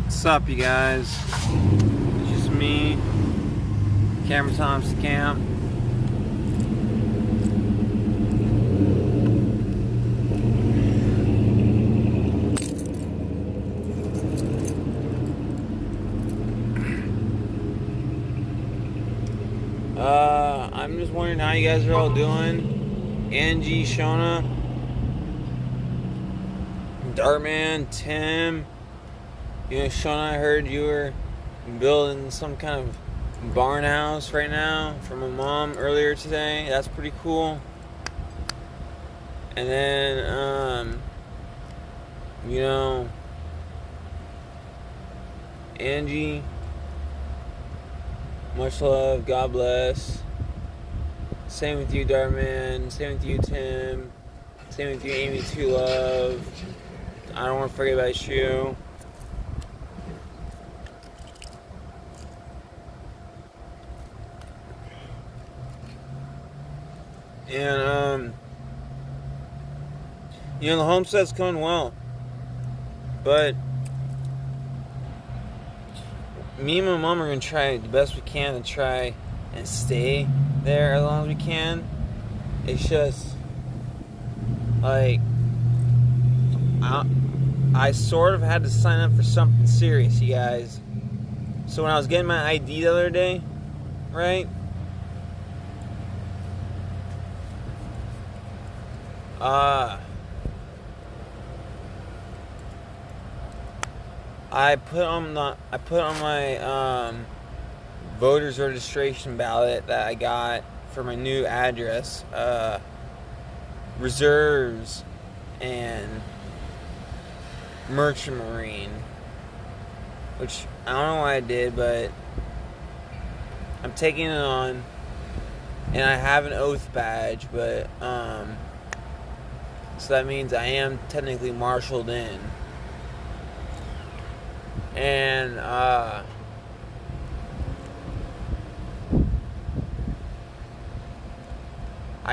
What's up, you guys? It's just me, Cameron Thompson Camp. I'm just wondering how you guys are all doing. Angie, Shona, Dartman, Tim. You know, Shona, I heard you were building some kind of barn house right now for my mom earlier today. That's pretty cool. And then, you know, Angie, much love, God bless. Same with you, Dartman. Same with you, Tim. Same with you, Amy, Two Love. I don't want to forget about you. And, you know, the homestead's going well. But me and my mom are going to try the best we can to try and stay there as long as we can. It's just, like, I sort of had to sign up for something serious, you guys. So when I was getting my ID the other day, right? I put on my voter's registration ballot that I got for my new address, reserves and merchant marine, which I don't know why I did, but I'm taking it on, and I have an oath badge, but so that means I am technically marshaled in. And I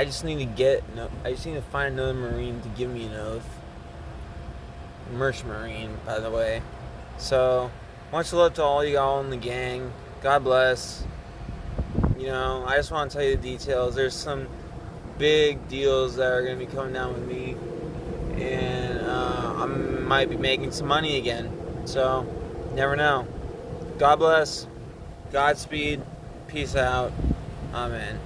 just need to find another Marine to give me an oath. Merchant Marine, by the way. So, much love to all y'all in the gang. God bless. You know, I just want to tell you the details. There's some big deals that are going to be coming down with me, and I might be making some money again. So, never know. God bless. Godspeed. Peace out. Amen.